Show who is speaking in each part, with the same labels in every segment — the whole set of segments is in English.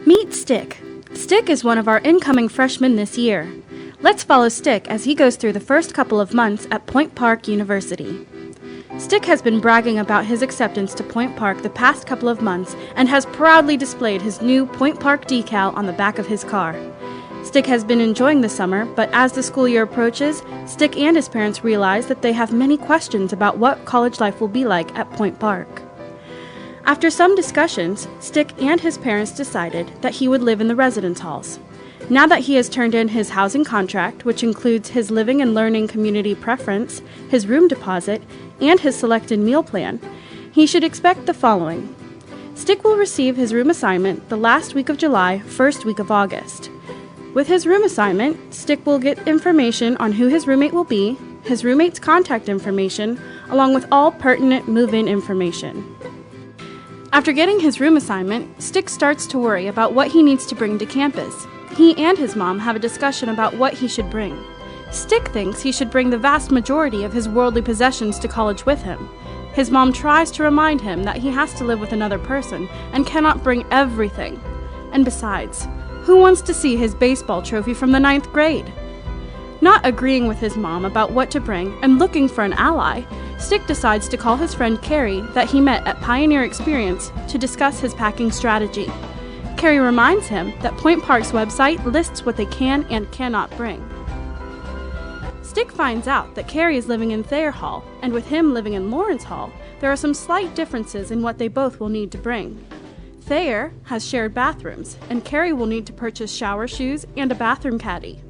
Speaker 1: Meet Stick. Stick is one of our incoming freshmen this year. Let's follow Stick as he goes through the first couple of months at Point Park University. Stick has been bragging about his acceptance to Point Park the past couple of months and has proudly displayed his new Point Park decal on the back of his car. Stick has been enjoying the summer, but as the school year approaches, Stick and his parents realize that they have many questions about what college life will be like at Point Park. After some discussions, Stick and his parents decided that he would live in the residence halls. Now that he has turned in his housing contract, which includes his living and learning community preference, his room deposit, and his selected meal plan, he should expect the following. Stick will receive his room assignment the last week of July, first week of August. With his room assignment, Stick will get information on who his roommate will be, his roommate's contact information, along with all pertinent move-in information. After getting his room assignment, Stick starts to worry about what he needs to bring to campus. He and his mom have a discussion about what he should bring. Stick thinks he should bring the vast majority of his worldly possessions to college with him. His mom tries to remind him that he has to live with another person and cannot bring everything. And besides, who wants to see his baseball trophy from the 9th grade? Not agreeing with his mom about what to bring and looking for an ally, Stick decides to call his friend Carrie that he met at Pioneer Experience to discuss his packing strategy. Carrie reminds him that Point Park's website lists what they can and cannot bring. Stick finds out that Carrie is living in Thayer Hall, and with him living in Lawrence Hall, there are some slight differences in what they both will need to bring. Thayer has shared bathrooms, and Carrie will need to purchase shower shoes and a bathroom caddy.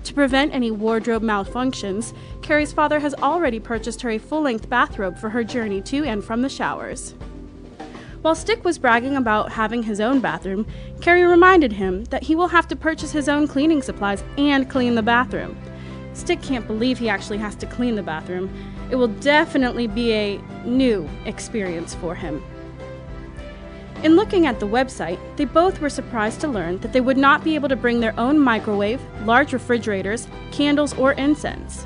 Speaker 1: To prevent any wardrobe malfunctions, Carrie's father has already purchased her a full-length bathrobe for her journey to and from the showers. While Stick was bragging about having his own bathroom, Carrie reminded him that he will have to purchase his own cleaning supplies and clean the bathroom. Stick can't believe he actually has to clean the bathroom. It will definitely be a new experience for him. In looking at the website, they both were surprised to learn that they would not be able to bring their own microwave, large refrigerators, candles, or incense.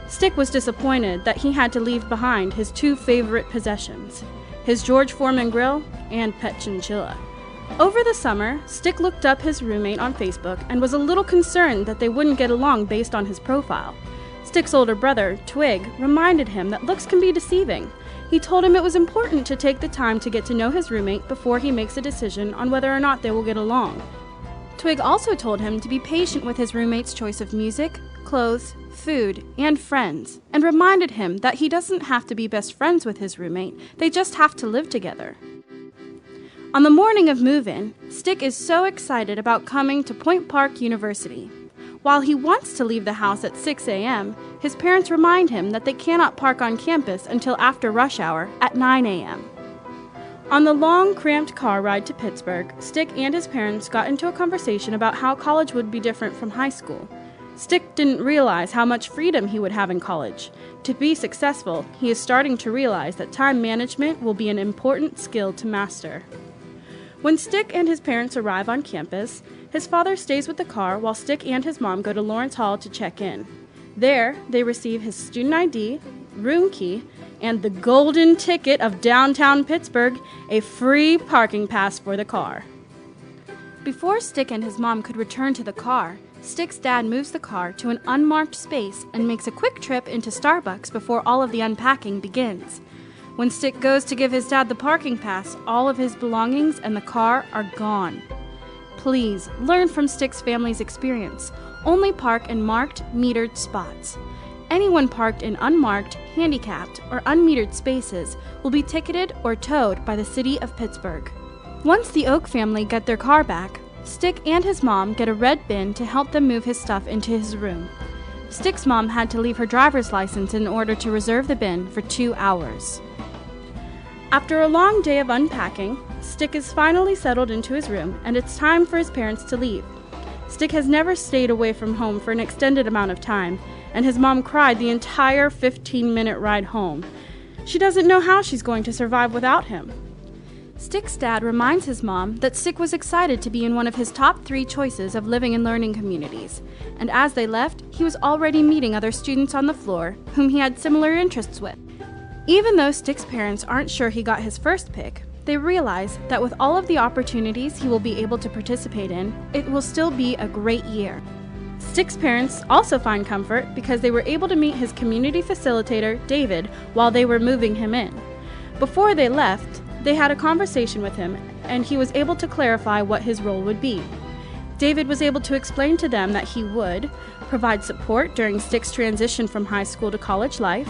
Speaker 1: Stick was disappointed that he had to leave behind his two favorite possessions, his George Foreman grill and pet chinchilla. Over the summer, Stick looked up his roommate on Facebook and was a little concerned that they wouldn't get along based on his profile. Stick's older brother, Twig, reminded him that looks can be deceiving. He told him it was important to take the time to get to know his roommate before he makes a decision on whether or not they will get along. Twig also told him to be patient with his roommate's choice of music, clothes, food, and friends, and reminded him that he doesn't have to be best friends with his roommate, they just have to live together. On the morning of move-in, Stick is so excited about coming to Point Park University. While he wants to leave the house at 6 a.m., his parents remind him that they cannot park on campus until after rush hour at 9 a.m. On the long, cramped car ride to Pittsburgh, Stick and his parents got into a conversation about how college would be different from high school. Stick didn't realize how much freedom he would have in college. To be successful, he is starting to realize that time management will be an important skill to master. When Stick and his parents arrive on campus, his father stays with the car while Stick and his mom go to Lawrence Hall to check in. There, they receive his student ID, room key, and the golden ticket of downtown Pittsburgh, a free parking pass for the car. Before Stick and his mom could return to the car, Stick's dad moves the car to an unmarked space and makes a quick trip into Starbucks before all of the unpacking begins. When Stick goes to give his dad the parking pass, all of his belongings and the car are gone. Please, learn from Stick's family's experience. Only park in marked, metered spots. Anyone parked in unmarked, handicapped, or unmetered spaces will be ticketed or towed by the city of Pittsburgh. Once the Oak family get their car back, Stick and his mom get a red bin to help them move his stuff into his room. Stick's mom had to leave her driver's license in order to reserve the bin for 2 hours. After a long day of unpacking, Stick is finally settled into his room, and it's time for his parents to leave. Stick has never stayed away from home for an extended amount of time, and his mom cried the entire 15-minute ride home. She doesn't know how she's going to survive without him. Stick's dad reminds his mom that Stick was excited to be in one of his top 3 choices of living and learning communities, and as they left, he was already meeting other students on the floor whom he had similar interests with. Even though Stick's parents aren't sure he got his first pick, they realize that with all of the opportunities he will be able to participate in, it will still be a great year. Stick's parents also find comfort because they were able to meet his community facilitator, David, while they were moving him in. Before they left, they had a conversation with him, and he was able to clarify what his role would be. David was able to explain to them that he would provide support during Stick's transition from high school to college life,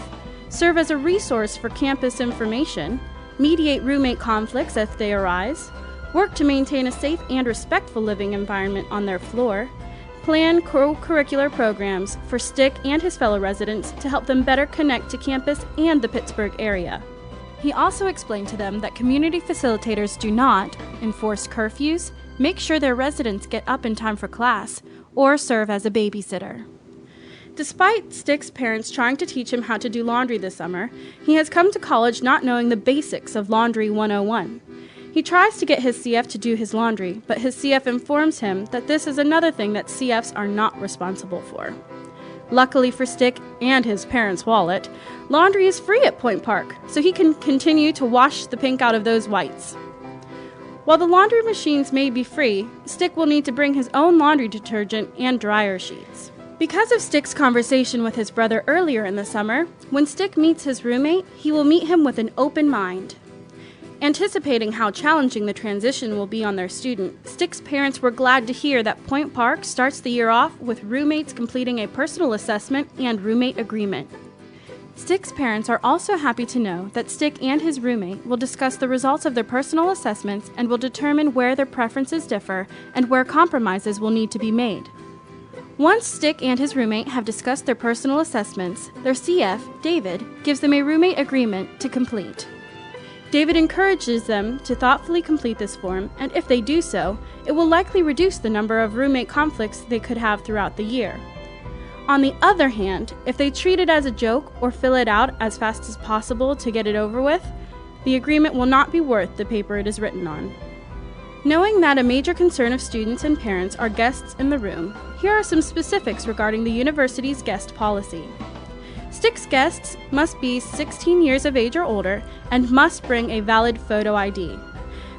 Speaker 1: serve as a resource for campus information, mediate roommate conflicts if they arise, work to maintain a safe and respectful living environment on their floor, plan co-curricular programs for Stick and his fellow residents to help them better connect to campus and the Pittsburgh area. He also explained to them that community facilitators do not enforce curfews, make sure their residents get up in time for class, or serve as a babysitter. Despite Stick's parents trying to teach him how to do laundry this summer, he has come to college not knowing the basics of Laundry 101. He tries to get his CF to do his laundry, but his CF informs him that this is another thing that CFs are not responsible for. Luckily for Stick and his parents' wallet, laundry is free at Point Park, so he can continue to wash the pink out of those whites. While the laundry machines may be free, Stick will need to bring his own laundry detergent and dryer sheets. Because of Stick's conversation with his brother earlier in the summer, when Stick meets his roommate, he will meet him with an open mind. Anticipating how challenging the transition will be on their student, Stick's parents were glad to hear that Point Park starts the year off with roommates completing a personal assessment and roommate agreement. Stick's parents are also happy to know that Stick and his roommate will discuss the results of their personal assessments and will determine where their preferences differ and where compromises will need to be made. Once Stick and his roommate have discussed their personal assessments, their CF, David, gives them a roommate agreement to complete. David encourages them to thoughtfully complete this form, and if they do so, it will likely reduce the number of roommate conflicts they could have throughout the year. On the other hand, if they treat it as a joke or fill it out as fast as possible to get it over with, the agreement will not be worth the paper it is written on. Knowing that a major concern of students and parents are guests in the room, here are some specifics regarding the university's guest policy. Stick's guests must be 16 years of age or older and must bring a valid photo ID.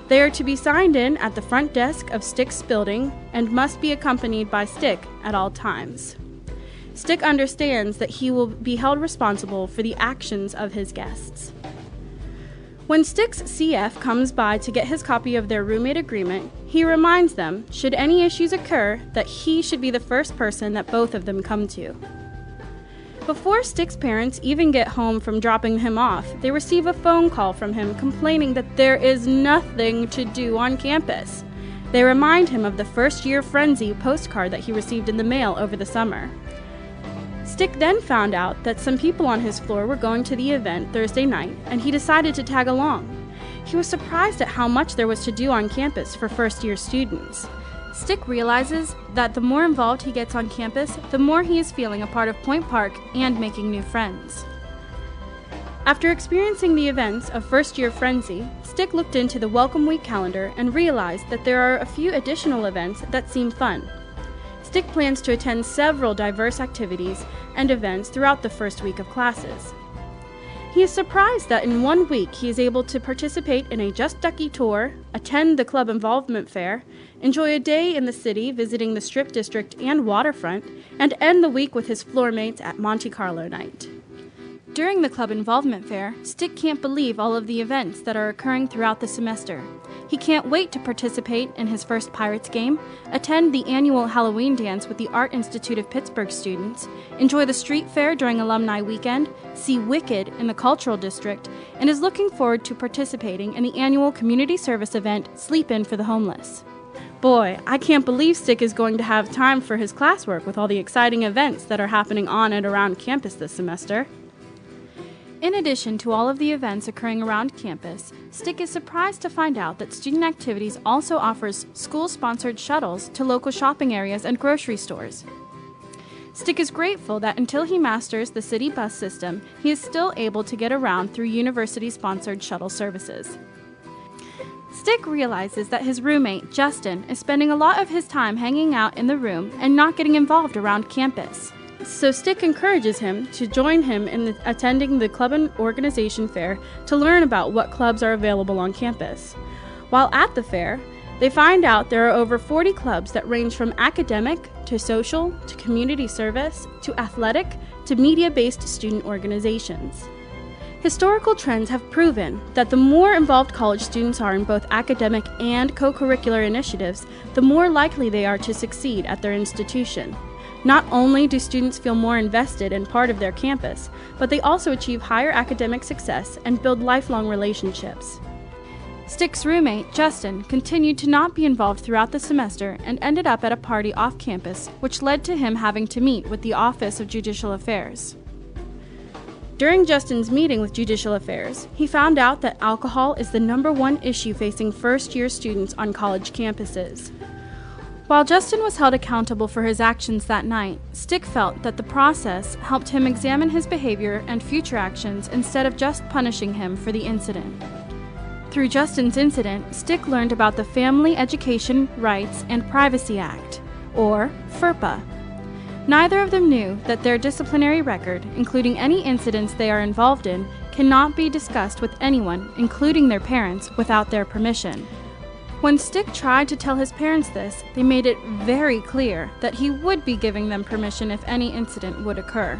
Speaker 1: They are to be signed in at the front desk of Stick's building and must be accompanied by Stick at all times. Stick understands that he will be held responsible for the actions of his guests. When Stick's CF comes by to get his copy of their roommate agreement, he reminds them, should any issues occur, that he should be the first person that both of them come to. Before Stick's parents even get home from dropping him off, they receive a phone call from him complaining that there is nothing to do on campus. They remind him of the first-year frenzy postcard that he received in the mail over the summer. Stick then found out that some people on his floor were going to the event Thursday night, and he decided to tag along. He was surprised at how much there was to do on campus for first-year students. Stick realizes that the more involved he gets on campus, the more he is feeling a part of Point Park and making new friends. After experiencing the events of First-Year Frenzy, Stick looked into the Welcome Week calendar and realized that there are a few additional events that seem fun. Stick plans to attend several diverse activities and events throughout the first week of classes. He is surprised that in 1 week he is able to participate in a Just Ducky tour, attend the club involvement fair, enjoy a day in the city visiting the Strip District and waterfront, and end the week with his floor mates at Monte Carlo night. During the club involvement fair, Stick can't believe all of the events that are occurring throughout the semester. He can't wait to participate in his first Pirates game, attend the annual Halloween dance with the Art Institute of Pittsburgh students, enjoy the street fair during alumni weekend, see Wicked in the Cultural District, and is looking forward to participating in the annual community service event Sleep In for the Homeless. Boy, I can't believe Stick is going to have time for his classwork with all the exciting events that are happening on and around campus this semester. In addition to all of the events occurring around campus, Stick is surprised to find out that Student Activities also offers school-sponsored shuttles to local shopping areas and grocery stores. Stick is grateful that until he masters the city bus system, he is still able to get around through university-sponsored shuttle services. Stick realizes that his roommate, Justin, is spending a lot of his time hanging out in the room and not getting involved around campus. So Stick encourages him to join him in attending the club and organization fair to learn about what clubs are available on campus. While at the fair, they find out there are over 40 clubs that range from academic to social to community service to athletic to media-based student organizations. Historical trends have proven that the more involved college students are in both academic and co-curricular initiatives, the more likely they are to succeed at their institution. Not only do students feel more invested and part of their campus, but they also achieve higher academic success and build lifelong relationships. Stick's roommate, Justin, continued to not be involved throughout the semester and ended up at a party off campus, which led to him having to meet with the Office of Judicial Affairs. During Justin's meeting with Judicial Affairs, he found out that alcohol is the #1 issue facing first-year students on college campuses. While Justin was held accountable for his actions that night, Stick felt that the process helped him examine his behavior and future actions instead of just punishing him for the incident. Through Justin's incident, Stick learned about the Family Education Rights and Privacy Act, or FERPA. Neither of them knew that their disciplinary record, including any incidents they are involved in, cannot be discussed with anyone, including their parents, without their permission. When Stick tried to tell his parents this, they made it very clear that he would be giving them permission if any incident would occur.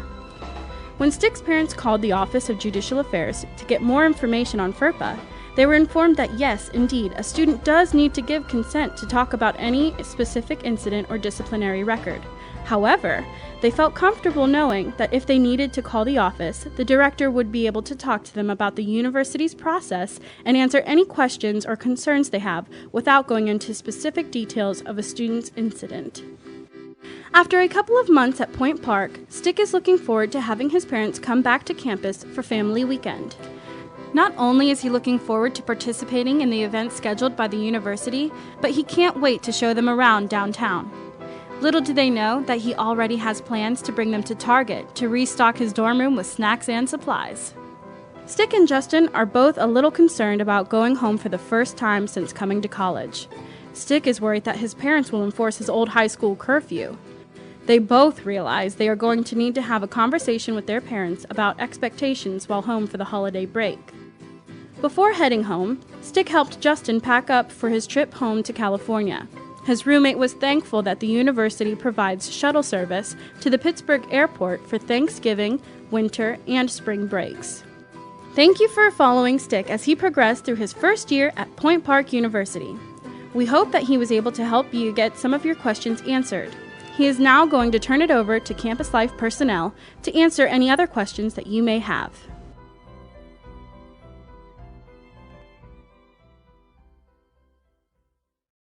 Speaker 1: When Stick's parents called the Office of Judicial Affairs to get more information on FERPA, they were informed that yes, indeed, a student does need to give consent to talk about any specific incident or disciplinary record. However, they felt comfortable knowing that if they needed to call the office, the director would be able to talk to them about the university's process and answer any questions or concerns they have without going into specific details of a student's incident. After a couple of months at Point Park, Stick is looking forward to having his parents come back to campus for family weekend. Not only is he looking forward to participating in the events scheduled by the university, but he can't wait to show them around downtown. Little do they know that he already has plans to bring them to Target to restock his dorm room with snacks and supplies. Stick and Justin are both a little concerned about going home for the first time since coming to college. Stick is worried that his parents will enforce his old high school curfew. They both realize they are going to need to have a conversation with their parents about expectations while home for the holiday break. Before heading home, Stick helped Justin pack up for his trip home to California. His roommate was thankful that the university provides shuttle service to the Pittsburgh airport for Thanksgiving, winter, and spring breaks. Thank you for following Stick as he progressed through his first year at Point Park University. We hope that he was able to help you get some of your questions answered. He is now going to turn it over to Campus Life personnel to answer any other questions that you may have.